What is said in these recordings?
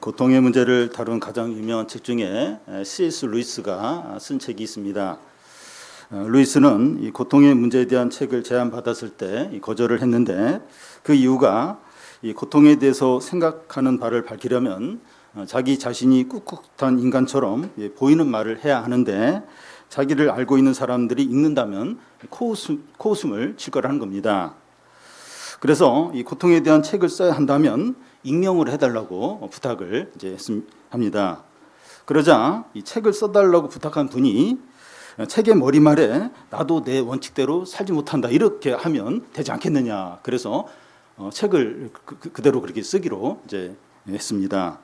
고통의 문제를 다룬 가장 유명한 책 중에 C.S. 루이스가 쓴 책이 있습니다. 루이스는 이 고통의 문제에 대한 책을 제안받았을 때 거절을 했는데, 그 이유가 이 고통에 대해서 생각하는 바를 밝히려면 자기 자신이 꿋꿋한 인간처럼 보이는 말을 해야 하는데, 자기를 알고 있는 사람들이 읽는다면 코웃음을 칠 거라는 겁니다. 그래서 이 고통에 대한 책을 써야 한다면 익명을 해달라고 부탁을 합니다. 그러자 이 책을 써달라고 부탁한 분이 책의 머리말에 나도 내 원칙대로 살지 못한다 이렇게 하면 되지 않겠느냐. 그래서 책을 그대로 그렇게 쓰기로 했습니다.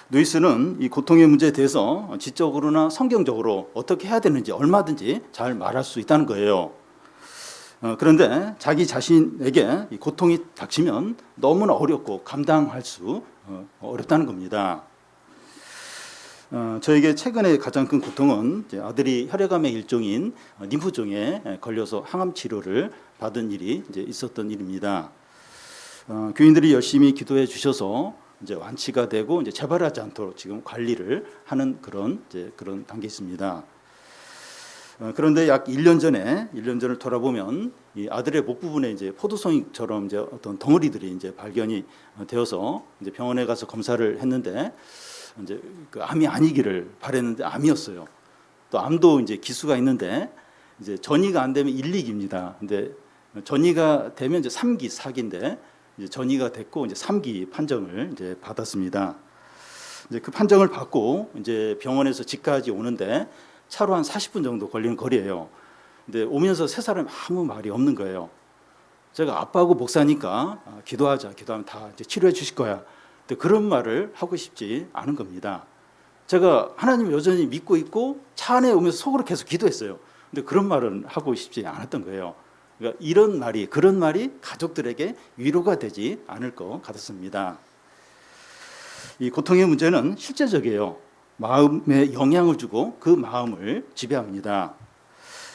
루이스는 이 고통의 문제에 대해서 지적으로나 성경적으로 어떻게 해야 되는지 얼마든지 잘 말할 수 있다는 거예요. 그런데 자기 자신에게 이 고통이 닥치면 너무나 어렵고 감당할 수 어렵다는 겁니다. 저에게 최근에 가장 큰 고통은 아들이 혈액암의 일종인 림프종에 걸려서 항암 치료를 받은 일이 있었던 일입니다. 교인들이 열심히 기도해 주셔서 완치가 되고 재발하지 않도록 지금 관리를 하는 그런 단계에 있습니다. 그런데 약 1년 전을 돌아보면 이 아들의 목 부분에 포도송이처럼 어떤 덩어리들이 발견이 되어서 병원에 가서 검사를 했는데 그 암이 아니기를 바랬는데 암이었어요. 또 암도 기수가 있는데 전이가 안 되면 1, 2기입니다. 근데 전이가 되면 3기, 4기인데 전이가 됐고 3기 판정을 받았습니다. 그 판정을 받고 병원에서 집까지 오는데 차로 한 40분 정도 걸리는 거리예요. 근데 오면서 세 사람이 아무 말이 없는 거예요. 제가 아빠하고 목사니까 기도하면 다 치료해 주실 거야. 근데 그런 말을 하고 싶지 않은 겁니다. 제가 하나님을 여전히 믿고 있고 차 안에 오면서 속으로 계속 기도했어요. 근데 그런 말은 하고 싶지 않았던 거예요. 그러니까 그런 말이 가족들에게 위로가 되지 않을 것 같았습니다. 이 고통의 문제는 실제적이에요. 마음에 영향을 주고 그 마음을 지배합니다.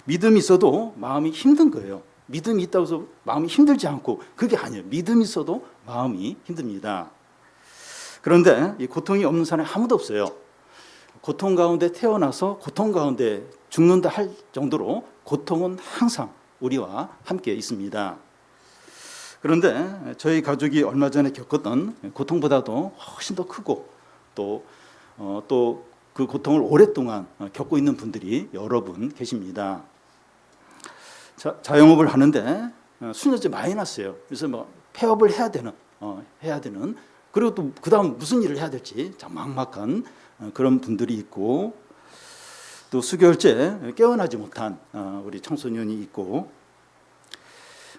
믿음이 있어도 마음이 힘든 거예요. 믿음이 있다고 해서 마음이 힘들지 않고 그게 아니에요. 믿음이 있어도 마음이 힘듭니다. 그런데 이 고통이 없는 사람이 아무도 없어요. 고통 가운데 태어나서 고통 가운데 죽는다 할 정도로 고통은 항상 우리와 함께 있습니다. 그런데 저희 가족이 얼마 전에 겪었던 고통보다도 훨씬 더 크고 또 그 고통을 오랫동안 겪고 있는 분들이 여러 분 계십니다. 자영업을 하는데 수년째 많이 났어요. 그래서 폐업을 해야 되는 그리고 또 그다음 무슨 일을 해야 될지 참 막막한 그런 분들이 있고, 또 수개월째 깨어나지 못한 우리 청소년이 있고,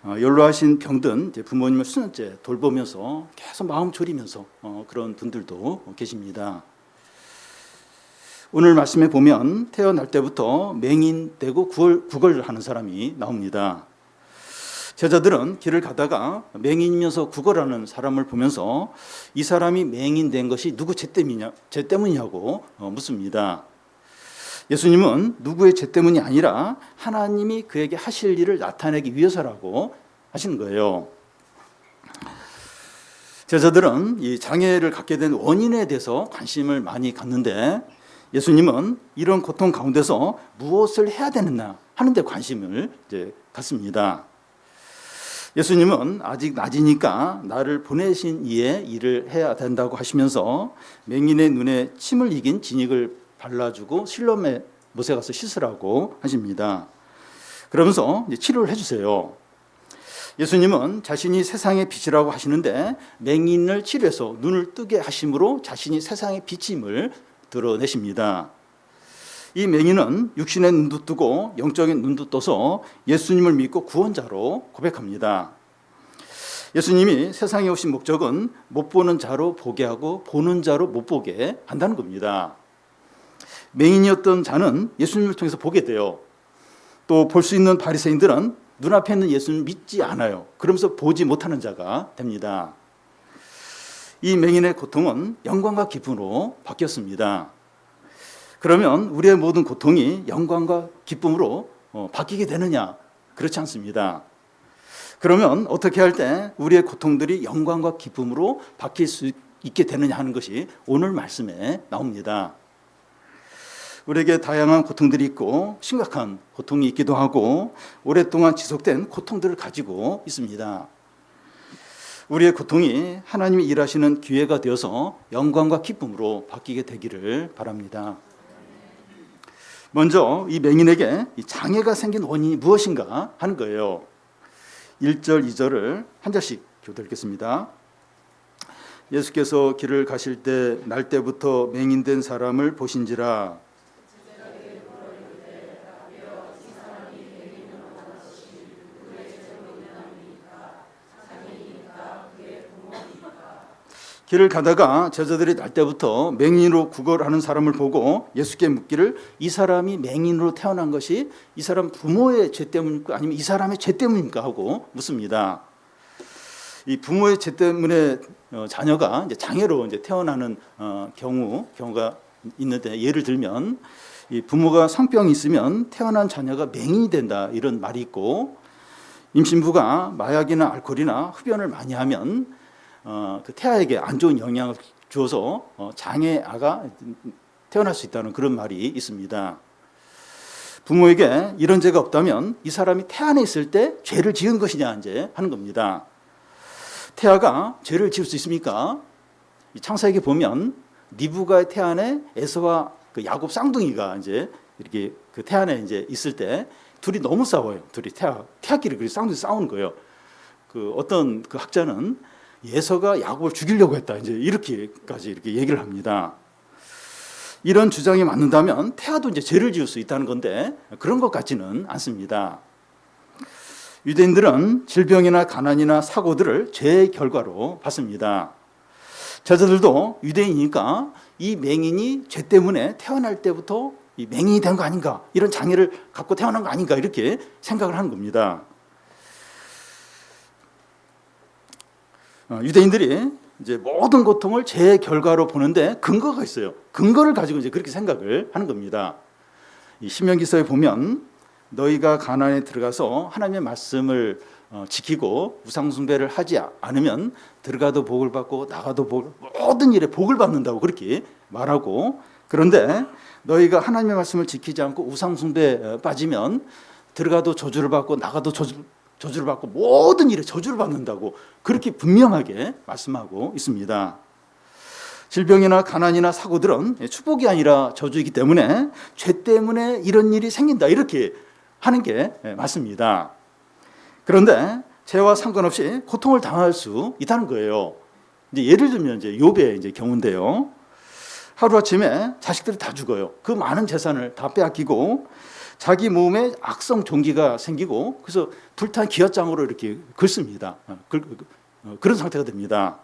연로하신 병든 부모님을 수년째 돌보면서 계속 마음 졸이면서 그런 분들도 계십니다. 오늘 말씀에 보면 태어날 때부터 맹인되고 구걸을 하는 사람이 나옵니다. 제자들은 길을 가다가 맹인이면서 구걸하는 사람을 보면서 이 사람이 맹인된 것이 누구 죄 때문이냐고 묻습니다. 예수님은 누구의 죄 때문이 아니라 하나님이 그에게 하실 일을 나타내기 위해서라고 하시는 거예요. 제자들은 이 장애를 갖게 된 원인에 대해서 관심을 많이 갖는데, 예수님은 이런 고통 가운데서 무엇을 해야 되느냐 하는 데 관심을 갖습니다. 예수님은 아직 낮이니까 나를 보내신 이의 일을 해야 된다고 하시면서 맹인의 눈에 침을 이긴 진액을 발라주고 실로암에 못에 가서 씻으라고 하십니다. 그러면서 치료를 해주세요. 예수님은 자신이 세상의 빛이라고 하시는데 맹인을 치료해서 눈을 뜨게 하심으로 자신이 세상의 빛임을 드러내십니다. 이 맹인은 육신의 눈도 뜨고 영적인 눈도 떠서 예수님을 믿고 구원자로 고백합니다. 예수님이 세상에 오신 목적은 못 보는 자로 보게 하고 보는 자로 못 보게 한다는 겁니다. 맹인이었던 자는 예수님을 통해서 보게 돼요. 또 볼 수 있는 바리새인들은 눈앞에 있는 예수님을 믿지 않아요. 그러면서 보지 못하는 자가 됩니다. 이 맹인의 고통은 영광과 기쁨으로 바뀌었습니다. 그러면 우리의 모든 고통이 영광과 기쁨으로 바뀌게 되느냐? 그렇지 않습니다. 그러면 어떻게 할 때 우리의 고통들이 영광과 기쁨으로 바뀔 수 있게 되느냐 하는 것이 오늘 말씀에 나옵니다. 우리에게 다양한 고통들이 있고 심각한 고통이 있기도 하고 오랫동안 지속된 고통들을 가지고 있습니다. 우리의 고통이 하나님이 일하시는 기회가 되어서 영광과 기쁨으로 바뀌게 되기를 바랍니다. 먼저 이 맹인에게 이 장애가 생긴 원인이 무엇인가 하는 거예요. 1절, 2절을 한 절씩 교독하겠습니다. 예수께서 길을 가실 때 날 때부터 맹인된 사람을 보신지라. 길을 가다가 제자들이 날 때부터 맹인으로 구걸하는 사람을 보고 예수께 묻기를 이 사람이 맹인으로 태어난 것이 이 사람 부모의 죄 때문입니까? 아니면 이 사람의 죄 때문입니까? 하고 묻습니다. 이 부모의 죄 때문에 자녀가 이제 장애로 이제 태어나는 경우가 있는데, 예를 들면 이 부모가 성병이 있으면 태어난 자녀가 맹인이 된다 이런 말이 있고, 임신부가 마약이나 알코올이나 흡연을 많이 하면 그 태아에게 안 좋은 영향을 주어서 장애아가 태어날 수 있다는 그런 말이 있습니다. 부모에게 이런 죄가 없다면 이 사람이 태 안에 있을 때 죄를 지은 것이냐 이제 하는 겁니다. 태아가 죄를 지을 수 있습니까? 창세기 보면 리브가의 태 안에 에서와 그 야곱 쌍둥이가 이제 이렇게 그 태 안에 이제 있을 때 둘이 너무 싸워요. 둘이 태아끼리 그 쌍둥이 싸우는 거예요. 그 어떤 그 학자는 에서가 야곱을 죽이려고 했다 이제 이렇게까지 이렇게 얘기를 합니다. 이런 주장이 맞는다면 태아도 이제 죄를 지을 수 있다는 건데 그런 것 같지는 않습니다. 유대인들은 질병이나 가난이나 사고들을 죄의 결과로 봤습니다. 제자들도 유대인이니까 이 맹인이 죄 때문에 태어날 때부터 이 맹인이 된 거 아닌가, 이런 장애를 갖고 태어난 거 아닌가 이렇게 생각을 하는 겁니다. 유대인들이 이제 모든 고통을 죄의 결과로 보는데 근거가 있어요. 근거를 가지고 이제 그렇게 생각을 하는 겁니다. 이 신명기서에 보면 너희가 가나안에 들어가서 하나님의 말씀을 지키고 우상 숭배를 하지 않으면 들어가도 복을 받고 나가도 모든 일에 복을 받는다고 그렇게 말하고, 그런데 너희가 하나님의 말씀을 지키지 않고 우상 숭배에 빠지면 들어가도 저주를 받고 나가도 저주를 받고 모든 일에 저주를 받는다고 그렇게 분명하게 말씀하고 있습니다. 질병이나 가난이나 사고들은 축복이 아니라 저주이기 때문에 죄 때문에 이런 일이 생긴다 이렇게 하는 게 맞습니다. 그런데 죄와 상관없이 고통을 당할 수 있다는 거예요. 이제 예를 들면 이제 욥의 이제 경우인데요. 하루 아침에 자식들이 다 죽어요. 그 많은 재산을 다 빼앗기고 자기 몸에 악성 종기가 생기고 그래서 불탄 기아장으로 이렇게 긁습니다. 그런 상태가 됩니다.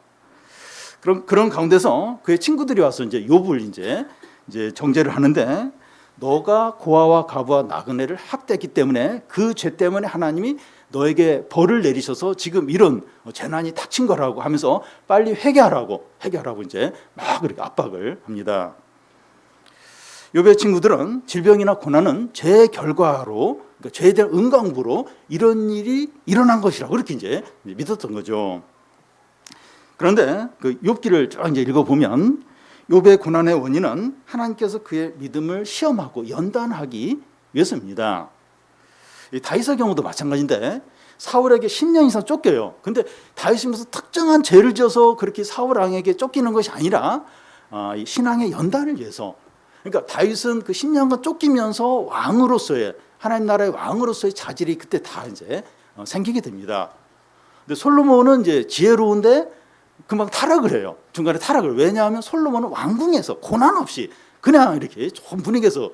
그런 가운데서 그의 친구들이 와서 이제 욥을 이제 정죄를 하는데, 너가 고아와 가부와 나그네를 학대했기 때문에 그 죄 때문에 하나님이 너에게 벌을 내리셔서 지금 이런 재난이 닥친 거라고 하면서 빨리 회개하라고 이제 막 그렇게 압박을 합니다. 욥의 친구들은 질병이나 고난은 죄의 결과로, 그러니까 죄에 대한 응광부로 이런 일이 일어난 것이라고 그렇게 이제 믿었던 거죠. 그런데 그 욥기를 쭉 이제 읽어보면 욥의 고난의 원인은 하나님께서 그의 믿음을 시험하고 연단하기 위해서입니다. 다윗의 경우도 마찬가지인데 사울에게 10년 이상 쫓겨요. 근데 다윗이 무슨 특정한 죄를 지어서 그렇게 사울 왕에게 쫓기는 것이 아니라 이 신앙의 연단을 위해서. 그러니까 다윗은 그 10년간 쫓기면서 왕으로서의, 하나님 나라의 왕으로서의 자질이 그때 다 이제 생기게 됩니다. 근데 솔로몬은 이제 지혜로운데 금방 타락을 해요. 중간에 타락을. 왜냐하면 솔로몬은 왕궁에서 고난 없이 그냥 이렇게 좋은 분위기에서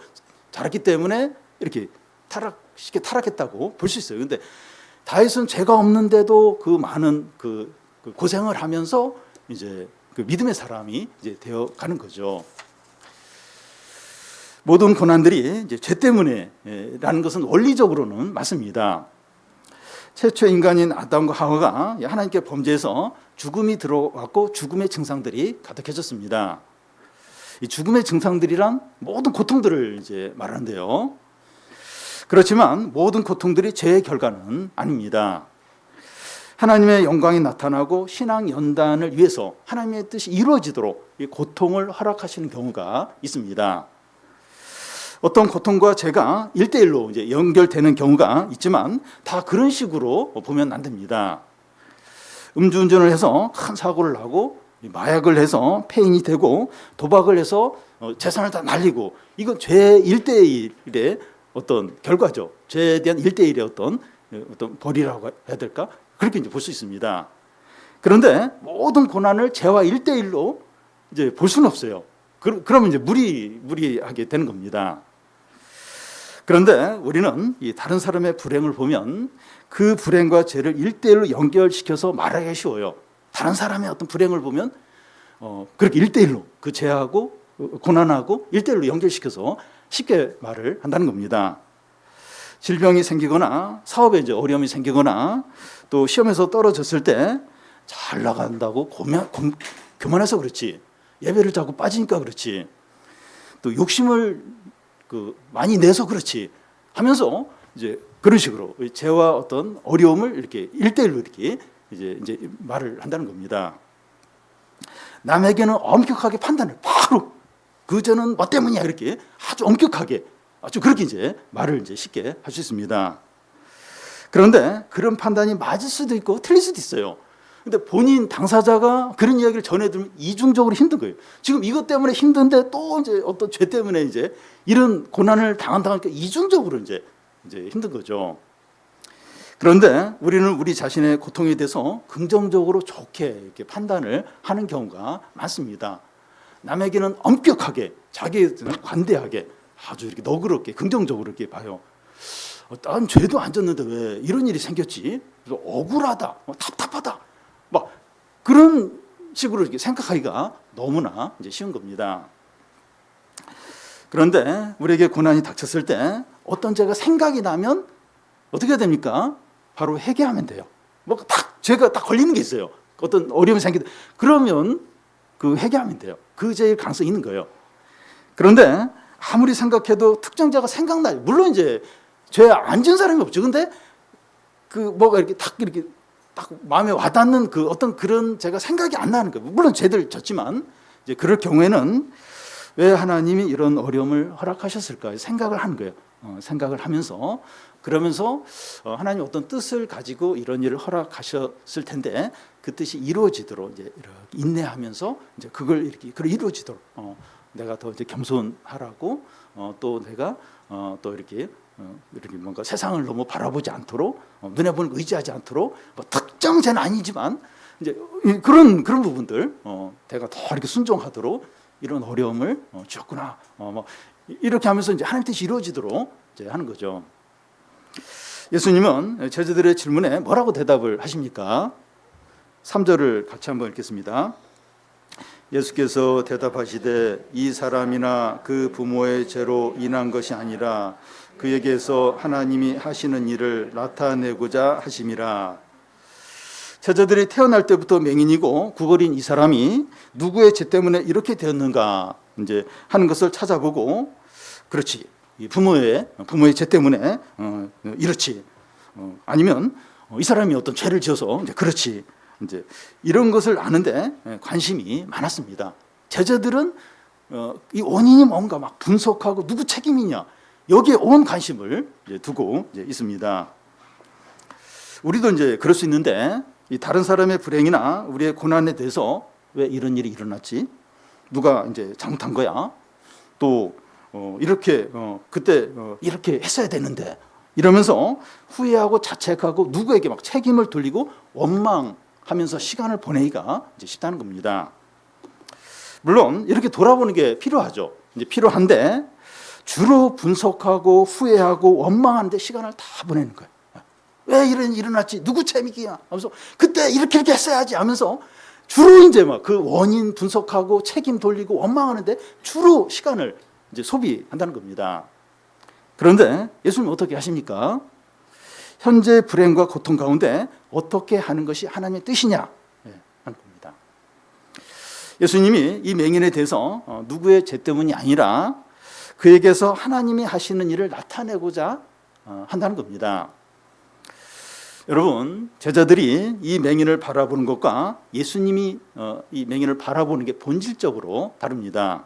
자랐기 때문에 이렇게 쉽게 타락했다고 볼 수 있어요. 근데 다윗은 죄가 없는데도 그 많은 그 고생을 하면서 이제 그 믿음의 사람이 이제 되어 가는 거죠. 모든 고난들이 이제 죄 때문에라는 것은 원리적으로는 맞습니다. 최초의 인간인 아담과 하와가 하나님께 범죄해서 죽음이 들어왔고 죽음의 증상들이 가득해졌습니다. 이 죽음의 증상들이란 모든 고통들을 이제 말하는데요. 그렇지만 모든 고통들이 죄의 결과는 아닙니다. 하나님의 영광이 나타나고 신앙 연단을 위해서 하나님의 뜻이 이루어지도록 이 고통을 허락하시는 경우가 있습니다. 어떤 고통과 죄가 1대1로 이제 연결되는 경우가 있지만 다 그런 식으로 보면 안 됩니다. 음주운전을 해서 큰 사고를 나고 마약을 해서 폐인이 되고 도박을 해서 재산을 다 날리고 이건 죄 1대1의 어떤 결과죠. 죄에 대한 1대1의 어떤 벌이라고 해야 될까? 그렇게 이제 볼 수 있습니다. 그런데 모든 고난을 죄와 1대1로 이제 볼 수는 없어요. 그러면 이제 무리하게 되는 겁니다. 그런데 우리는 이 다른 사람의 불행을 보면 그 불행과 죄를 1대1로 연결시켜서 말하기가 쉬워요. 다른 사람의 어떤 불행을 보면 그렇게 1대1로 그 죄하고 고난하고 1대1로 연결시켜서 쉽게 말을 한다는 겁니다. 질병이 생기거나 사업에 이제 어려움이 생기거나 또 시험에서 떨어졌을 때 잘 나간다고 교만해서 그렇지, 예배를 자꾸 빠지니까 그렇지, 또 욕심을 많이 내서 그렇지 하면서 이제 그런 식으로 죄와 어떤 어려움을 이렇게 1대1로 이렇게 이제 말을 한다는 겁니다. 남에게는 엄격하게 판단을 바로 그 죄는 뭐 때문이야 이렇게 아주 엄격하게 아주 그렇게 이제 말을 이제 쉽게 할 수 있습니다. 그런데 그런 판단이 맞을 수도 있고 틀릴 수도 있어요. 근데 본인 당사자가 그런 이야기를 전해들으면 이중적으로 힘든 거예요. 지금 이것 때문에 힘든데 또 이제 어떤 죄 때문에 이제 이런 고난을 당하니까 이중적으로 이제 힘든 거죠. 그런데 우리는 우리 자신의 고통에 대해서 긍정적으로 좋게 이렇게 판단을 하는 경우가 많습니다. 남에게는 엄격하게, 자기에게는 관대하게 아주 이렇게 너그럽게 긍정적으로 이렇게 봐요. 난 죄도 안 졌는데 왜 이런 일이 생겼지? 그래서 억울하다, 답답하다, 막 그런 식으로 이렇게 생각하기가 너무나 이제 쉬운 겁니다. 그런데 우리에게 고난이 닥쳤을 때 어떤 죄가 생각이 나면 어떻게 해야 됩니까? 바로 회개하면 돼요. 뭐 죄가 딱 걸리는 게 있어요. 어떤 어려움이 생기다 그러면 그 회개하면 돼요. 그 죄일 가능성이 있는 거예요. 그런데 아무리 생각해도 특정자가 생각나요. 물론 이제 죄 안 지은 사람이 없죠. 근데 그 뭐가 이렇게 딱 마음에 와닿는 그 어떤 그런 죄가 생각이 안 나는 거예요. 물론 죄들 졌지만 이제 그럴 경우에는 왜 하나님이 이런 어려움을 허락하셨을까 생각을 하는 거예요. 생각을 하면서 그러면서 하나님 어떤 뜻을 가지고 이런 일을 허락하셨을 텐데 그 뜻이 이루어지도록 이제 이렇게 인내하면서 이제 그걸 이렇게 이루어지도록 내가 더 이제 겸손하라고 또 내가 또 이렇게 뭔가 세상을 너무 바라보지 않도록 눈에 보는 거 의지하지 않도록 뭐 특정 죄는 아니지만 이제 그런 부분들 내가 더 이렇게 순종하도록 이런 어려움을 주었구나 뭐 이렇게 하면서 이제 하나님 뜻이 이루어지도록 이제 하는 거죠. 예수님은 제자들의 질문에 뭐라고 대답을 하십니까? 3절을 같이 한번 읽겠습니다. 예수께서 대답하시되 이 사람이나 그 부모의 죄로 인한 것이 아니라 그에게서 하나님이 하시는 일을 나타내고자 하심이라. 제자들이 태어날 때부터 맹인이고 구걸인 이 사람이 누구의 죄 때문에 이렇게 되었는가 이제 하는 것을 찾아보고 그렇지 이 부모의 죄 때문에 이렇지 아니면 이 사람이 어떤 죄를 지어서 이제 그렇지 이제 이런 것을 아는데 관심이 많았습니다. 제자들은 이 원인이 뭔가 막 분석하고 누구 책임이냐 여기에 온 관심을 이제 두고 이제 있습니다. 우리도 이제 그럴 수 있는데 이 다른 사람의 불행이나 우리의 고난에 대해서 왜 이런 일이 일어났지? 누가 이제 잘못한 거야? 또 이렇게 그때 이렇게 했어야 되는데 이러면서 후회하고 자책하고 누구에게 막 책임을 돌리고 원망하면서 시간을 보내기가 이제 쉽다는 겁니다. 물론 이렇게 돌아보는 게 필요하죠. 이제 필요한데 주로 분석하고 후회하고 원망하는데 시간을 다 보내는 거예요. 왜 이런 일이 일어났지? 누구 책임이야? 하면서 그때 이렇게 했어야지 하면서 주로 이제 막 그 원인 분석하고 책임 돌리고 원망하는데 주로 시간을 이제 소비한다는 겁니다. 그런데 예수님은 어떻게 하십니까? 현재 불행과 고통 가운데 어떻게 하는 것이 하나님의 뜻이냐 하는 겁니다. 예수님이 이 맹인에 대해서 누구의 죄 때문이 아니라 그에게서 하나님이 하시는 일을 나타내고자 한다는 겁니다. 여러분, 제자들이 이 맹인을 바라보는 것과 예수님이 이 맹인을 바라보는 게 본질적으로 다릅니다.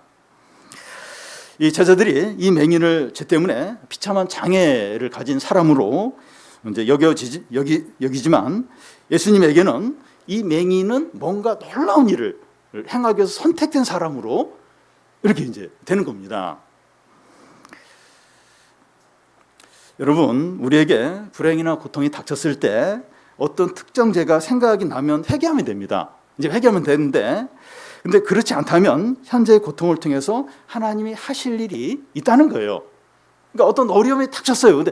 이 제자들이 이 맹인을 죄 때문에 비참한 장애를 가진 사람으로 이제 여기지만 예수님에게는 이 맹인은 뭔가 놀라운 일을 행하기 위해서 선택된 사람으로 이렇게 이제 되는 겁니다. 여러분, 우리에게 불행이나 고통이 닥쳤을 때 어떤 특정 죄가 생각이 나면 회개하면 됩니다. 이제 회개하면 되는데, 근데 그렇지 않다면 현재의 고통을 통해서 하나님이 하실 일이 있다는 거예요. 그러니까 어떤 어려움이 닥쳤어요. 근데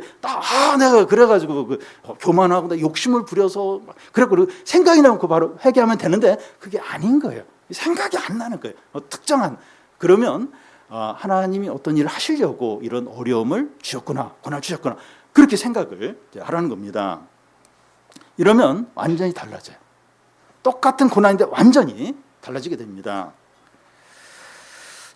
내가 그래가지고 교만하고 나 욕심을 부려서 그래고 생각이 나면 바로 회개하면 되는데 그게 아닌 거예요. 생각이 안 나는 거예요. 특정한 그러면 하나님이 어떤 일을 하시려고 이런 어려움을 주셨구나, 고난을 주셨구나, 그렇게 생각을 하라는 겁니다. 이러면 완전히 달라져요. 똑같은 고난인데 완전히 달라지게 됩니다.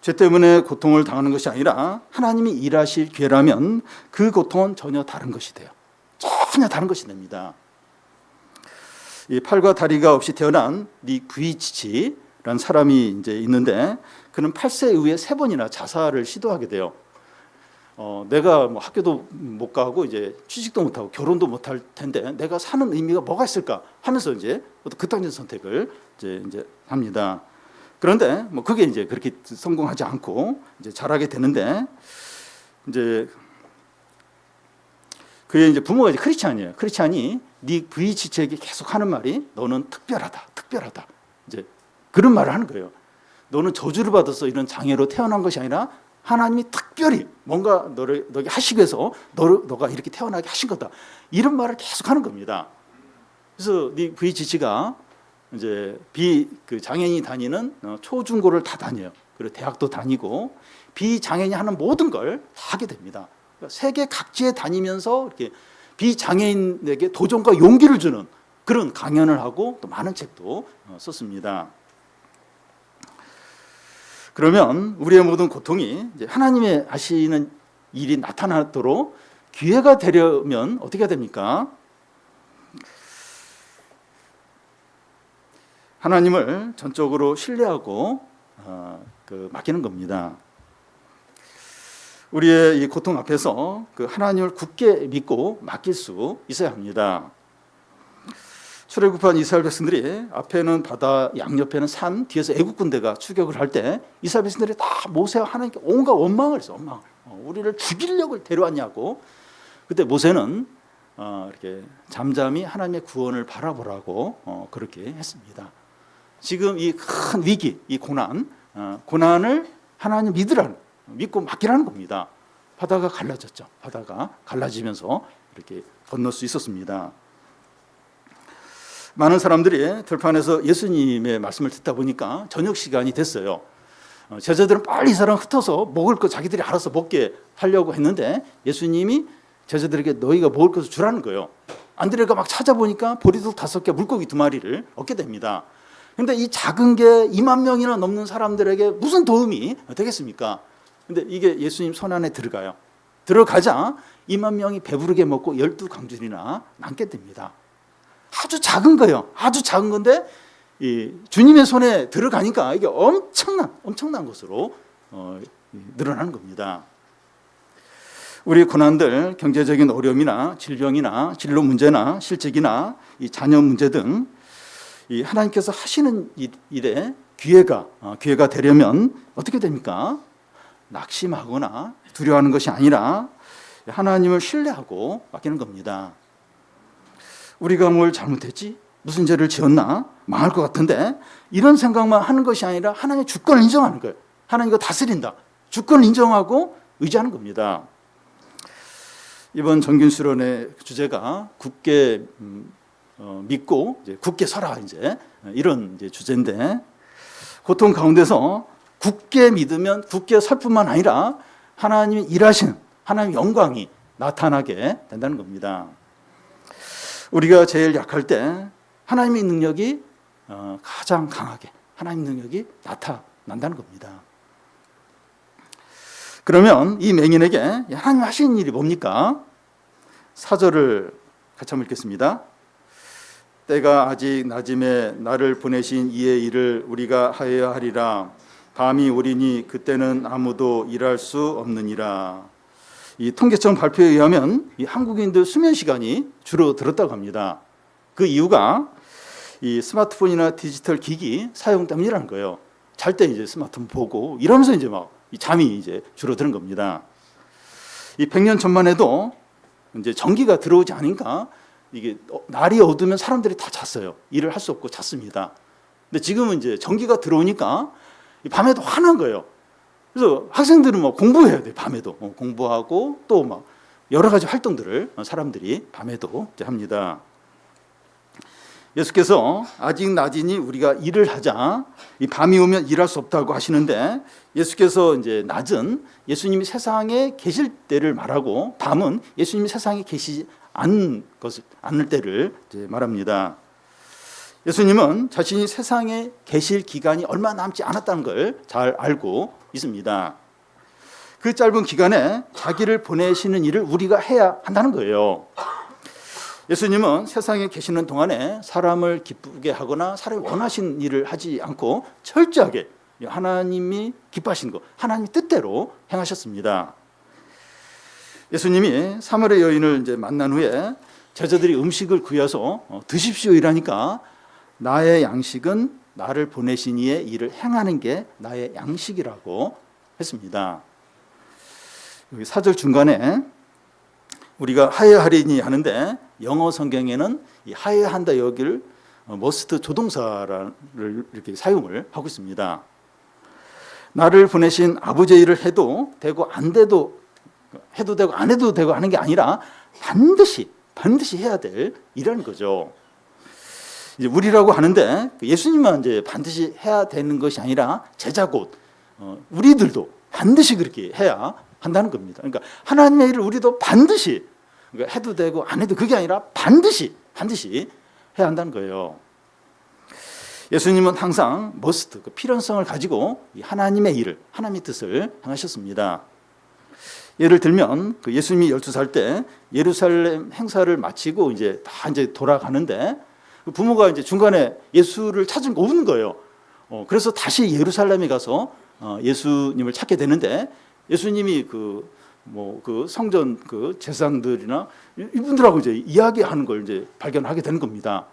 죄 때문에 고통을 당하는 것이 아니라 하나님이 일하실 기회라면 그 고통은 전혀 다른 것이 돼요. 전혀 다른 것이 됩니다. 이 팔과 다리가 없이 태어난 닉 부이치치라는 사람이 이제 있는데, 그는 8세 이후에 3번이나 자살을 시도하게 돼요. 내가 뭐 학교도 못 가고 이제 취직도 못 하고 결혼도 못 할 텐데 내가 사는 의미가 뭐가 있을까 하면서 이제 극단적 선택을 이제 합니다. 그런데 뭐 그게 이제 그렇게 성공하지 않고 이제 잘하게 되는데, 이제 그의 이제 부모가 이제 크리스찬이에요. 크리스찬이 닉 부이치치에게 계속 하는 말이 너는 특별하다, 특별하다. 이제 그런 말을 하는 거예요. 너는 저주를 받아서 이런 장애로 태어난 것이 아니라 하나님이 특별히 뭔가 너에게 하시기 위해서 너가 이렇게 태어나게 하신 거다. 이런 말을 계속 하는 겁니다. 그래서 닉 부이치치가 이제 장애인이 다니는 초중고를 다 다녀요. 그리고 대학도 다니고 비장애인이 하는 모든 걸 다 하게 됩니다. 그러니까 세계 각지에 다니면서 이렇게 비장애인에게 도전과 용기를 주는 그런 강연을 하고 또 많은 책도 썼습니다. 그러면 우리의 모든 고통이 이제 하나님의 하시는 일이 나타나도록 기회가 되려면 어떻게 해야 됩니까? 하나님을 전적으로 신뢰하고 맡기는 겁니다. 우리의 이 고통 앞에서 그 하나님을 굳게 믿고 맡길 수 있어야 합니다. 출애굽한 이스라엘 백성들이 앞에는 바다, 양옆에는 산, 뒤에서 애국 군대가 추격을 할 때 이스라엘 백성들이 다 모세와 하나님께 온갖 원망을 했어. 원망. 우리를 죽이려고 데려왔냐고. 그때 모세는 이렇게 잠잠히 하나님의 구원을 바라보라고 그렇게 했습니다. 지금 이 큰 위기, 이 고난을 하나님 믿고 맡기라는 겁니다. 바다가 갈라졌죠. 바다가 갈라지면서 이렇게 건널 수 있었습니다. 많은 사람들이 들판에서 예수님의 말씀을 듣다 보니까 저녁 시간이 됐어요. 제자들은 빨리 이 사람 흩어서 먹을 거 자기들이 알아서 먹게 하려고 했는데 예수님이 제자들에게 너희가 먹을 것을 주라는 거예요. 안드레가 막 찾아보니까 보리떡 5개, 물고기 2마리를 얻게 됩니다. 그런데 이 작은 게 2만 명이나 넘는 사람들에게 무슨 도움이 되겠습니까? 근데 이게 예수님 손 안에 들어가요. 들어가자 2만 명이 배부르게 먹고 12강줄이나 남게 됩니다. 아주 작은 거예요. 아주 작은 건데 주님의 손에 들어가니까 이게 엄청난 것으로 늘어나는 겁니다. 우리 고난들, 경제적인 어려움이나 질병이나 진로 문제나 실직이나 이 자녀 문제 등 이 하나님께서 하시는 일에 기회가 되려면 어떻게 됩니까? 낙심하거나 두려워하는 것이 아니라 하나님을 신뢰하고 맡기는 겁니다. 우리가 뭘 잘못했지? 무슨 죄를 지었나? 망할 것 같은데? 이런 생각만 하는 것이 아니라 하나님의 주권을 인정하는 거예요. 하나님 이거 다스린다. 주권을 인정하고 의지하는 겁니다. 이번 정균수련의 주제가 굳게 믿고 이제 굳게 서라, 이제 이런 이제 주제인데, 고통 가운데서 굳게 믿으면 굳게 설 뿐만 아니라 하나님이 일하시는 하나님의 영광이 나타나게 된다는 겁니다. 우리가 제일 약할 때 하나님의 능력이 가장 강하게 하나님의 능력이 나타난다는 겁니다. 그러면 이 맹인에게 하나님 하시는 일이 뭡니까? 4절을 같이 한번 읽겠습니다. 때가 아직 낮음에 나를 보내신 이의 일을 우리가 하여야 하리라. 밤이 오리니 그때는 아무도 일할 수 없느니라. 이 통계청 발표에 의하면 이 한국인들 수면 시간이 줄어들었다고 합니다. 그 이유가 이 스마트폰이나 디지털 기기 사용 때문이라는 거예요. 잘 때 이제 스마트폰 보고 이러면서 이제 막 잠이 이제 줄어드는 겁니다. 이 100년 전만 해도 이제 전기가 들어오지 않으니까 이게 날이 어두면 사람들이 다 잤어요. 일을 할 수 없고 잤습니다. 근데 지금은 이제 전기가 들어오니까 밤에도 화난 거예요. 그래서 학생들은 뭐 공부해야 돼. 밤에도 공부하고 또 막 여러 가지 활동들을 사람들이 밤에도 이제 합니다. 예수께서 아직 낮이니 우리가 일을 하자. 이 밤이 오면 일할 수 없다고 하시는데 예수께서 이제 낮은 예수님이 세상에 계실 때를 말하고 밤은 예수님이 세상에 계시지 않을 때를 이제 말합니다. 예수님은 자신이 세상에 계실 기간이 얼마 남지 않았다는 걸 잘 알고 있습니다. 그 짧은 기간에 자기를 보내시는 일을 우리가 해야 한다는 거예요. 예수님은 세상에 계시는 동안에 사람을 기쁘게 하거나 사람이 원하시는 일을 하지 않고 철저하게 하나님이 기뻐하시는 것, 하나님 뜻대로 행하셨습니다. 예수님이 사마리아 여인을 이제 만난 후에 제자들이 음식을 구해서 드십시오 이라니까 나의 양식은 나를 보내신 이의 일을 행하는 게 나의 양식이라고 했습니다. 여기 4절 중간에 우리가 하여하리니 하는데 영어 성경에는 이 하여한다 여기를 머스트 조동사를 이렇게 사용을 하고 있습니다. 나를 보내신 아버지의 일을 해도 되고 안 돼도 해도 되고 안 해도 되고 하는 게 아니라 반드시 해야 될 일이라는 거죠. 이제 우리라고 하는데 예수님만 이제 반드시 해야 되는 것이 아니라 제자 곧 우리들도 반드시 그렇게 해야 한다는 겁니다. 그러니까 하나님의 일을 우리도 반드시 그러니까 해도 되고 안 해도 그게 아니라 반드시 해야 한다는 거예요. 예수님은 항상 머스트, 그 필연성을 가지고 하나님의 일을, 하나님의 뜻을 행하셨습니다. 예를 들면 그 예수님이 12살 때 예루살렘 행사를 마치고 이제 다 이제 돌아가는데 그 부모가 이제 중간에 예수를 찾은 거 없는 거예요. 그래서 다시 예루살렘에 가서 예수님을 찾게 되는데 예수님이 그 성전 그 제사장들이나 이분들하고 이제 이야기하는 걸 이제 발견하게 되는 겁니다.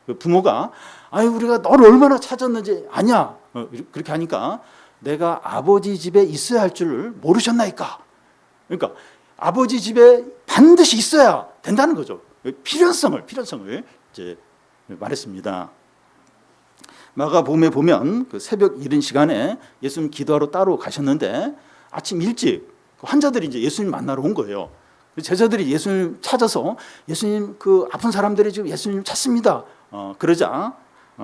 그 부모가 아니 우리가 너를 얼마나 찾았는지 아냐 그렇게 하니까 내가 아버지 집에 있어야 할 줄을 모르셨나이까. 그러니까 아버지 집에 반드시 있어야 된다는 거죠. 필연성을 이제 말했습니다. 마가복음에 보면 그 새벽 이른 시간에 예수님 기도하러 따로 가셨는데 아침 일찍 환자들이 이제 예수님 만나러 온 거예요. 제자들이 예수님 찾아서 예수님 그 아픈 사람들이 지금 예수님 찾습니다. 그러자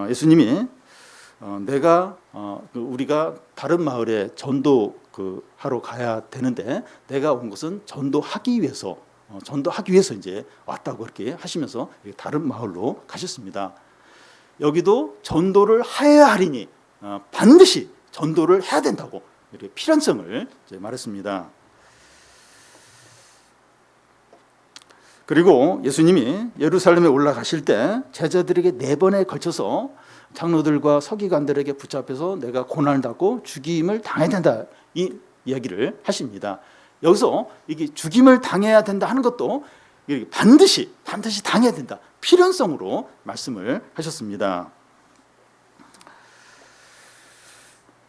예수님이 우리가 다른 마을에 전도 하러 가야 되는데 내가 온 것은 전도하기 위해서 이제 왔다고 그렇게 하시면서 다른 마을로 가셨습니다. 여기도 전도를 하여야 하리니 반드시 전도를 해야 된다고 이렇게 필연성을 이제 말했습니다. 그리고 예수님이 예루살렘에 올라가실 때 제자들에게 4번에 걸쳐서 장로들과 서기관들에게 붙잡혀서 내가 고난을 받고 죽임을 당해야 된다 이 이야기를 하십니다. 여기서 이게 죽임을 당해야 된다 하는 것도 반드시 당해야 된다 필연성으로 말씀을 하셨습니다.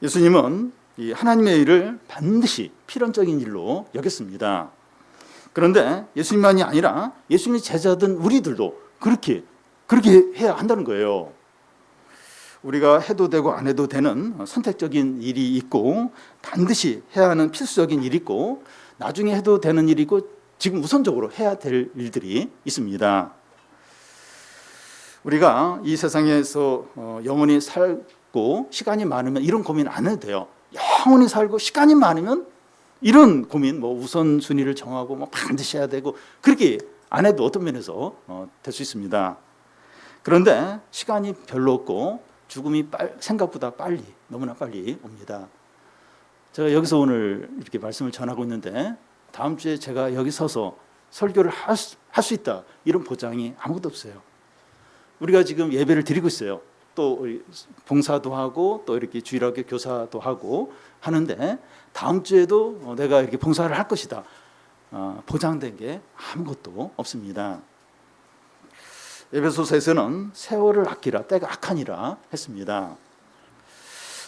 예수님은 이 하나님의 일을 반드시 필연적인 일로 여겼습니다. 그런데 예수님만이 아니라 예수님의 제자든 우리들도 그렇게 해야 한다는 거예요. 우리가 해도 되고 안 해도 되는 선택적인 일이 있고 반드시 해야 하는 필수적인 일이 있고 나중에 해도 되는 일이 있고 지금 우선적으로 해야 될 일들이 있습니다. 우리가 이 세상에서 영원히 살고 시간이 많으면 이런 고민 안 해도 돼요. 영원히 살고 시간이 많으면 이런 고민 우선순위를 정하고 반드시 해야 되고 그렇게 안 해도 어떤 면에서 될 수 있습니다. 그런데 시간이 별로 없고 죽음이 생각보다 너무나 빨리 옵니다. 제가 여기서 오늘 이렇게 말씀을 전하고 있는데 다음 주에 제가 여기 서서 설교를 할 수 있다 이런 보장이 아무것도 없어요. 우리가 지금 예배를 드리고 있어요. 또 봉사도 하고 또 이렇게 주일학교 교사도 하고 하는데 다음 주에도 내가 이렇게 봉사를 할 것이다. 보장된 게 아무것도 없습니다. 에베소서에서는 세월을 아끼라 때가 악하니라 했습니다.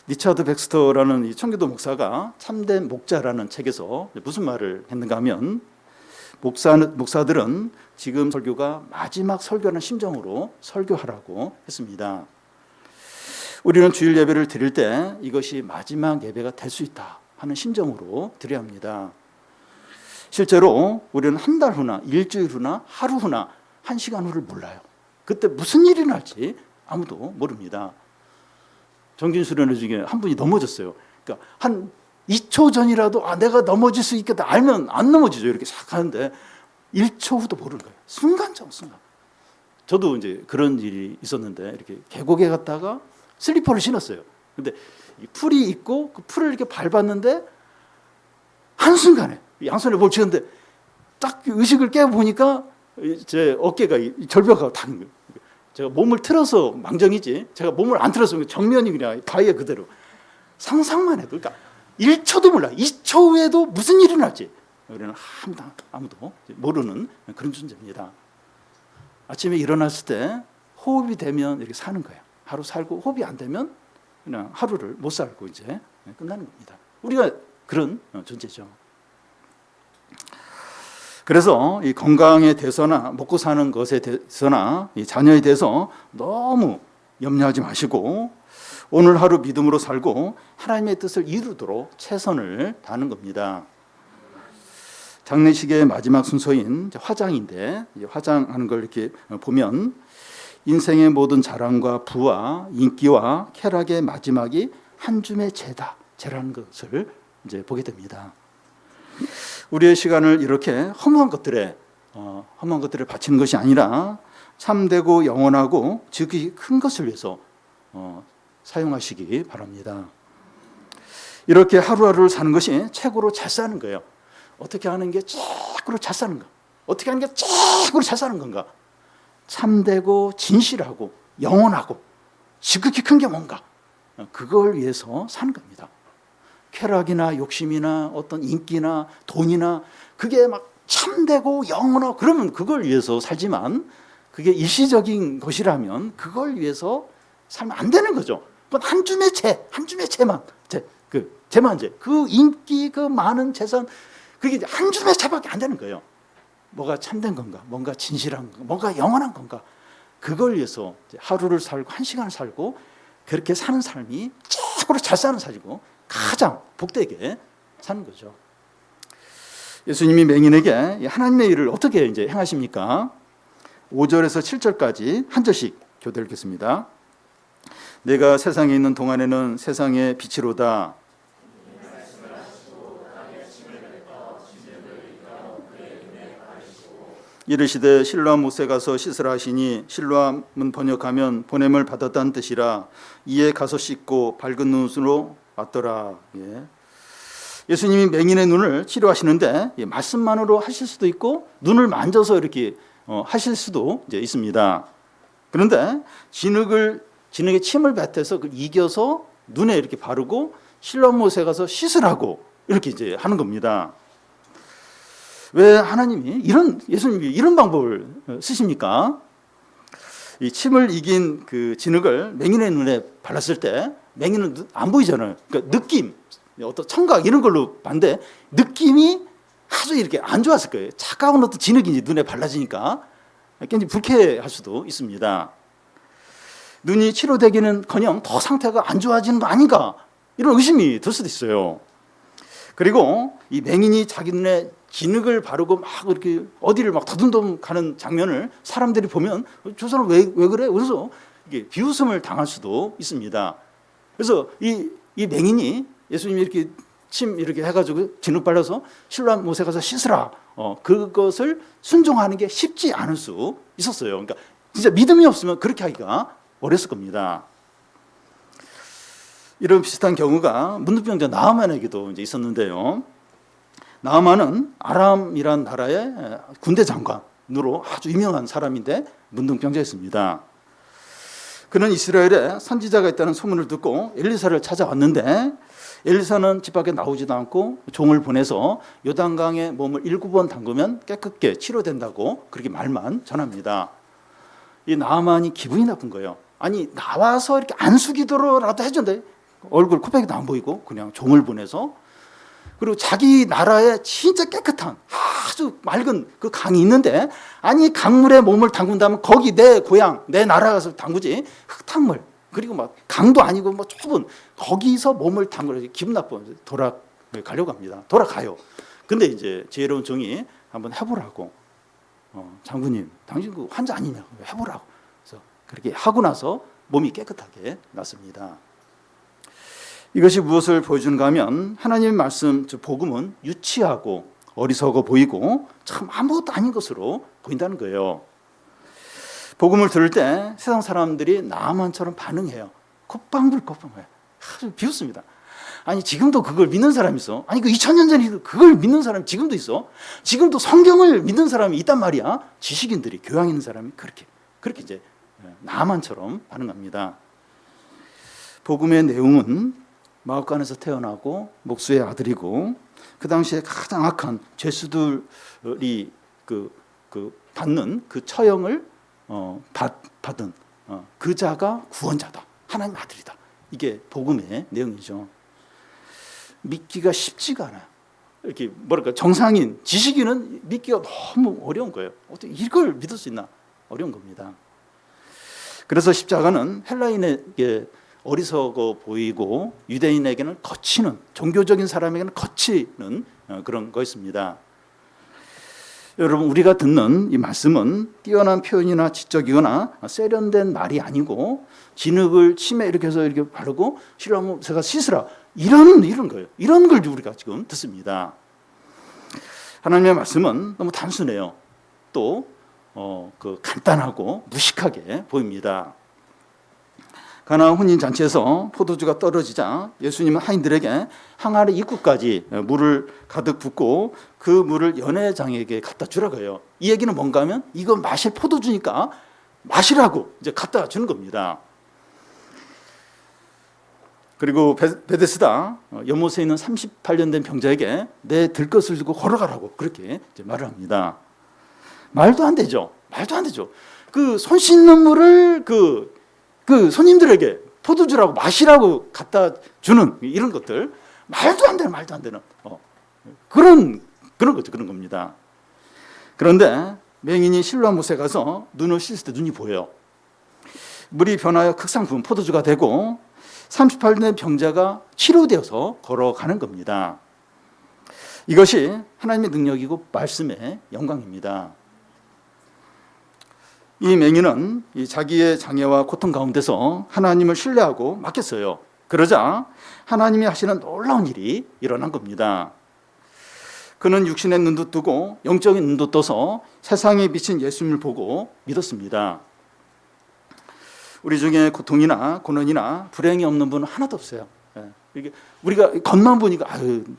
리차드 백스터라는 이 청교도 목사가 참된 목자라는 책에서 무슨 말을 했는가 하면 목사들은 지금 설교가 마지막 설교라는 심정으로 설교하라고 했습니다. 우리는 주일 예배를 드릴 때 이것이 마지막 예배가 될 수 있다 하는 심정으로 드려야 합니다. 실제로 우리는 한 달 후나 일주일 후나 하루 후나 1시간 후를 몰라요. 그때 무슨 일이 날지 아무도 모릅니다. 정진수련회 중에 한 분이 넘어졌어요. 그러니까 한 2초 전이라도 내가 넘어질 수 있겠다 알면 안 넘어지죠. 이렇게 싹 하는데 1초 후도 모르는 거예요. 순간적 순간. 저도 이제 그런 일이 있었는데 이렇게 계곡에 갔다가 슬리퍼를 신었어요. 근데 풀이 있고 그 풀을 이렇게 밟았는데 한순간에 양손에 뭘 쥐었는데 딱 의식을 깨보니까 제 어깨가 절벽하고 닿은 거예요. 제가 몸을 틀어서 망정이지 제가 몸을 안 틀었으면 정면이 그냥 바위에 그대로. 상상만 해도 그러니까 1초도 몰라. 2초 후에도 무슨 일이 날지 우리는 아무도 모르는 그런 존재입니다. 아침에 일어났을 때 호흡이 되면 이렇게 사는 거예요. 하루 살고 호흡이 안 되면 그냥 하루를 못 살고 이제 끝나는 겁니다. 우리가 그런 존재죠. 그래서 이 건강에 대해서나 먹고 사는 것에 대해서나 이 자녀에 대해서 너무 염려하지 마시고 오늘 하루 믿음으로 살고 하나님의 뜻을 이루도록 최선을 다하는 겁니다. 장례식의 마지막 순서인 화장인데 화장하는 걸 이렇게 보면 인생의 모든 자랑과 부와 인기와 쾌락의 마지막이 한 줌의 재라는 것을 이제 보게 됩니다. 우리의 시간을 이렇게 허무한 것들에 바치는 것이 아니라 참되고 영원하고 지극히 큰 것을 위해서 사용하시기 바랍니다. 이렇게 하루하루를 사는 것이 최고로 잘 사는 거예요. 어떻게 하는 게 최고로 잘 사는가? 어떻게 하는 게 최고로 잘 사는 건가? 참되고 진실하고 영원하고 지극히 큰 게 뭔가? 그걸 위해서 사는 겁니다. 쾌락이나 욕심이나 어떤 인기나 돈이나 그게 막 참되고 영원하고 그러면 그걸 위해서 살지만 그게 일시적인 것이라면 그걸 위해서 살면 안 되는 거죠. 그건 한 줌의 채만 그 인기 그 많은 재산 그게 한 줌의 채밖에 안 되는 거예요. 뭐가 참된 건가? 뭔가 진실한 건가? 뭔가 영원한 건가? 그걸 위해서 하루를 살고 1시간을 살고 그렇게 사는 삶이 최고로 잘 사는 삶이고 가장 복되게 사는 거죠. 예수님이 맹인에게 하나님의 일을 어떻게 이제 행하십니까? 5절에서 7절까지 한 절씩 교대 읽겠습니다. 내가 세상에 있는 동안에는 세상의 빛이로다. 이르시되 실로암 못에 가서 씻으라 하시니 실로암은 번역하면 보냄을 받았다는 뜻이라 이에 가서 씻고 밝은 눈으로 왔더라. 예수님이 맹인의 눈을 치료하시는데 말씀만으로 하실 수도 있고 눈을 만져서 이렇게 하실 수도 이제 있습니다. 그런데 진흙에 침을 뱉어서 그걸 이겨서 눈에 이렇게 바르고 실로암 못에 가서 씻으라고 이렇게 이제 하는 겁니다. 왜 하나님이 예수님이 이런 방법을 쓰십니까? 이 침을 이긴 그 진흙을 맹인의 눈에 발랐을 때 맹인은 안 보이잖아요. 그러니까 느낌, 어떤 청각 이런 걸로 봤는데 느낌이 아주 이렇게 안 좋았을 거예요. 차가운 어떤 진흙이 눈에 발라지니까 굉장히 불쾌할 수도 있습니다. 눈이 치료되기는커녕 더 상태가 안 좋아지는 거 아닌가 이런 의심이 들 수도 있어요. 그리고 이 맹인이 자기 눈에 진흙을 바르고 막 이렇게 어디를 막 더듬더듬 가는 장면을 사람들이 보면 저 사람 왜 그래? 그래서 이게 비웃음을 당할 수도 있습니다. 그래서 이 맹인이 예수님이 이렇게 침 이렇게 해가지고 진흙 발라서 실로암 못에 가서 씻으라. 그것을 순종하는 게 쉽지 않을 수 있었어요. 그러니까 진짜 믿음이 없으면 그렇게 하기가 어렸을 겁니다. 이런 비슷한 경우가 문둥병자 나아만에게도 이제 있었는데요. 나아만은 아람이란 나라의 군대 장관으로 아주 유명한 사람인데 문둥병자였습니다. 그는 이스라엘에 선지자가 있다는 소문을 듣고 엘리사를 찾아왔는데 엘리사는 집 밖에 나오지도 않고 종을 보내서 요단강에 몸을 7번 담그면 깨끗게 치료된다고 그렇게 말만 전합니다. 이 나아만이 기분이 나쁜 거예요. 아니 나와서 이렇게 안수기도라도 해준대. 얼굴 코빼기도 안 보이고 그냥 종을 보내서, 그리고 자기 나라에 진짜 깨끗한 아주 맑은 그 강이 있는데, 아니 강물에 몸을 담근다면 거기 내 고향 내 나라 가서 담그지, 흙탕물, 그리고 막 강도 아니고 뭐 좁은 거기서 몸을 담그려. 기분 나빠. 돌아가려고 합니다. 돌아가요. 근데 이제 지혜로운 종이 한번 해보라고, 장군님 당신 그 환자 아니냐, 해보라고. 그래서 그렇게 하고 나서 몸이 깨끗하게 났습니다. 이것이 무엇을 보여주는가 하면, 하나님의 말씀, 즉 복음은 유치하고 어리석어 보이고 참 아무것도 아닌 것으로 보인다는 거예요. 복음을 들을 때 세상 사람들이 나만처럼 반응해요. 콧방울해요. 아주 비웃습니다. 아니 지금도 그걸 믿는 사람이 있어. 아니 그 2000년 전에 그걸 믿는 사람이 지금도 있어. 지금도 성경을 믿는 사람이 있단 말이야. 지식인들이, 교양 있는 사람이 그렇게 이제 나만처럼 반응합니다. 복음의 내용은 마옥간에서 태어나고 목수의 아들이고, 그 당시에 가장 악한 죄수들이 받는 그 처형을 받은 그 자가 구원자다, 하나님 아들이다. 이게 복음의 내용이죠. 믿기가 쉽지가 않아요. 이렇게 뭐랄까, 정상인 지식인은 믿기가 너무 어려운 거예요. 어떻게 이걸 믿을 수 있나, 어려운 겁니다. 그래서 십자가는 헬라인에게 어리석어 보이고 유대인에게는 거치는, 종교적인 사람에게는 거치는 그런 것입니다. 여러분, 우리가 듣는 이 말씀은 뛰어난 표현이나 지적이거나 세련된 말이 아니고, 진흙을 침에 이렇게 해서 이렇게 바르고 실로하면 제가 씻으라, 이런 거예요. 이런 걸 우리가 지금 듣습니다. 하나님의 말씀은 너무 단순해요. 또 간단하고 무식하게 보입니다. 가나안 혼인잔치에서 포도주가 떨어지자 예수님은 하인들에게 항아리 입구까지 물을 가득 붓고 그 물을 연회장에게 갖다 주라고 해요. 이 얘기는 뭔가 하면 이거 마실 포도주니까 마시라고 이제 갖다 주는 겁니다. 그리고 베데스다 연못에 있는 38년 된 병자에게 내 들것을 들고 걸어가라고 그렇게 이제 말을 합니다. 말도 안 되죠. 그 손 씻는 물을 그 손님들에게 포도주라고 마시라고 갖다 주는 이런 것들, 말도 안 되는 그런 거죠. 그런 겁니다. 그런데 맹인이 실로암 못에 가서 눈을 씻을 때 눈이 보여요. 물이 변하여 극상품 포도주가 되고 38년 병자가 치료되어서 걸어가는 겁니다. 이것이 하나님의 능력이고 말씀의 영광입니다. 이 맹인은 자기의 장애와 고통 가운데서 하나님을 신뢰하고 맡겼어요. 그러자 하나님이 하시는 놀라운 일이 일어난 겁니다. 그는 육신의 눈도 뜨고 영적인 눈도 떠서 세상에 비친 예수님을 보고 믿었습니다. 우리 중에 고통이나 고난이나 불행이 없는 분은 하나도 없어요. 우리가 겉만 보니까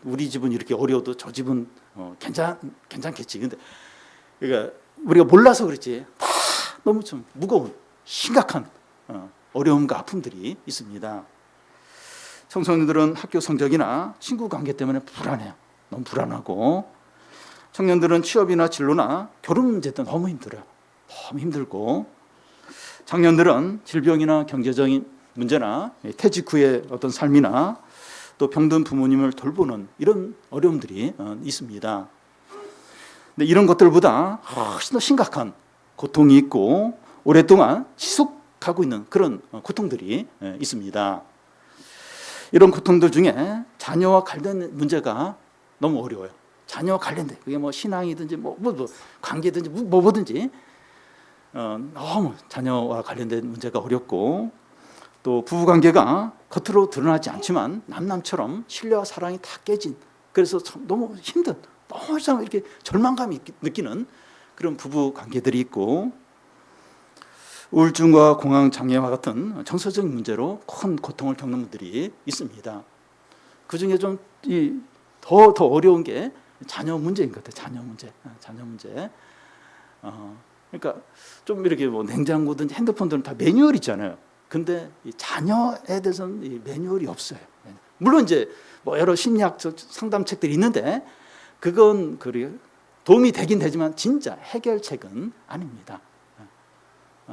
우리 집은 이렇게 어려워도 저 집은 괜찮겠지. 근데 그러니까 우리가 몰라서 그렇지 너무 좀 무거운 심각한 어려움과 아픔들이 있습니다. 청소년들은 학교 성적이나 친구 관계 때문에 불안해요. 너무 불안하고, 청년들은 취업이나 진로나 결혼 문제 때문에 너무 힘들어요. 너무 힘들고, 장년들은 질병이나 경제적인 문제나 퇴직 후의 어떤 삶이나 또 병든 부모님을 돌보는 이런 어려움들이 있습니다. 근데 이런 것들보다 훨씬 더 심각한 고통이 있고 오랫동안 지속하고 있는 그런 고통들이 있습니다. 이런 고통들 중에 자녀와 관련된 문제가 너무 어려워요. 자녀와 관련된, 그게 뭐 신앙이든지 뭐 관계든지 뭐든지 너무 자녀와 관련된 문제가 어렵고, 또 부부관계가 겉으로 드러나지 않지만 남남처럼 신뢰와 사랑이 다 깨진, 그래서 참 너무 힘든, 너무 이렇게 절망감이 느끼는 그런 부부 관계들이 있고, 우울증과 공황 장애와 같은 정서적인 문제로 큰 고통을 겪는 분들이 있습니다. 그 중에 좀 더 어려운 게 자녀 문제인 것 같아요. 자녀 문제. 그러니까 좀 이렇게 뭐 냉장고든지 핸드폰들은 다 매뉴얼 있잖아요. 근데 이 자녀에 대해서는 이 매뉴얼이 없어요. 물론 이제 뭐 여러 심리학 상담책들이 있는데 그건 도움이 되긴 되지만 진짜 해결책은 아닙니다.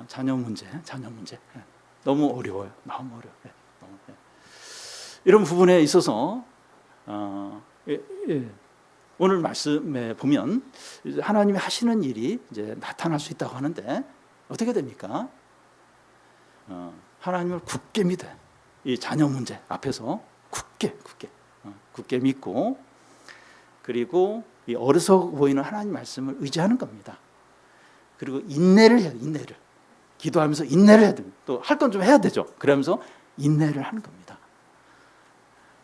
자녀 문제. 너무 어려워요. 너무 어려워요. 이런 부분에 있어서 오늘 말씀에 보면 하나님이 하시는 일이 이제 나타날 수 있다고 하는데 어떻게 됩니까? 하나님을 굳게 믿어. 이 자녀 문제 앞에서 굳게 믿고, 그리고 이 어려서 보이는 하나님 말씀을 의지하는 겁니다. 그리고 인내를 해요. 인내를. 기도하면서 인내를 해야 됩니다. 또 할 건 좀 해야 되죠. 그러면서 인내를 하는 겁니다.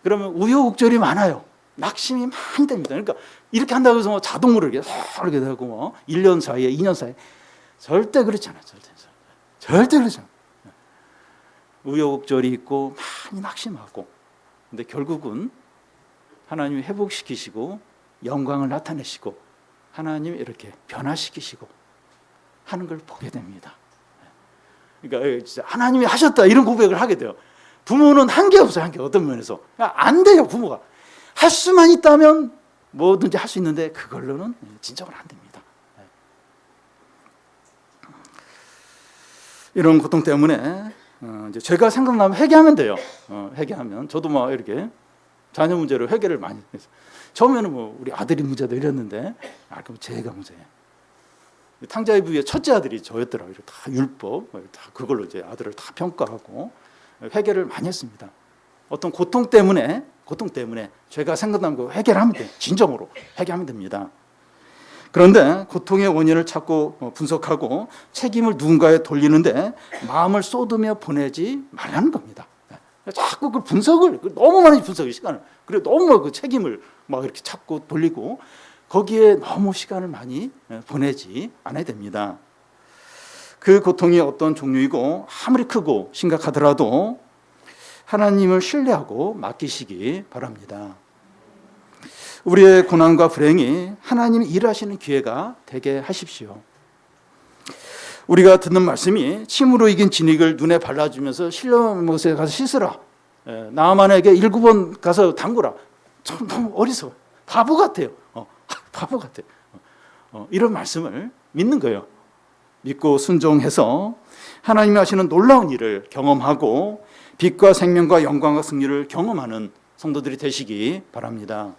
그러면 우여곡절이 많아요. 낙심이 많이 됩니다. 그러니까 이렇게 한다고 해서 자동으로 이렇게 되고 1년 사이에 2년 사이에 절대 그렇지 않아요. 절대 그렇지 않아요. 우여곡절이 있고 많이 낙심하고, 근데 결국은 하나님이 회복시키시고 영광을 나타내시고 하나님이 이렇게 변화시키시고 하는 걸 보게 됩니다. 그러니까 진짜 하나님이 하셨다 이런 고백을 하게 돼요. 부모는 한계 없어요. 한계. 어떤 면에서 안 돼요. 부모가 할 수만 있다면 뭐든지 할 수 있는데 그걸로는 진정은 안 됩니다. 이런 고통 때문에 이제 제가 생각나면 회개하면 돼요. 회개하면 저도 막 이렇게 자녀 문제로 회개를 많이 했어요. 처음에는 뭐 우리 아들이 문제다 이랬는데 그럼 제가 문제예요. 탕자의 부의 첫째 아들이 저였더라고요. 다 율법, 다 그걸로 이제 아들을 다 평가하고 회개를 많이 했습니다. 어떤 고통 때문에 죄가 생각나면 그 회개를 하면 돼요. 진정으로 회개하면 됩니다. 그런데 고통의 원인을 찾고 분석하고 책임을 누군가에 돌리는데 마음을 쏟으며 보내지 말라는 겁니다. 자꾸 그 분석을 너무 많이 분석을 시간을, 그리고 너무 그 책임을 막 이렇게 찾고 돌리고 거기에 너무 시간을 많이 보내지 않아야 됩니다. 그 고통이 어떤 종류이고 아무리 크고 심각하더라도 하나님을 신뢰하고 맡기시기 바랍니다. 우리의 고난과 불행이 하나님이 일하시는 기회가 되게 하십시오. 우리가 듣는 말씀이 침으로 이긴 진흙을 눈에 발라주면서 실로못에 가서 씻으라, 나만에게 7번 가서 담그라. 참 너무 어리석어요. 바보 같아요. 바보 같아요. 이런 말씀을 믿는 거예요. 믿고 순종해서 하나님이 하시는 놀라운 일을 경험하고 빛과 생명과 영광과 승리를 경험하는 성도들이 되시기 바랍니다.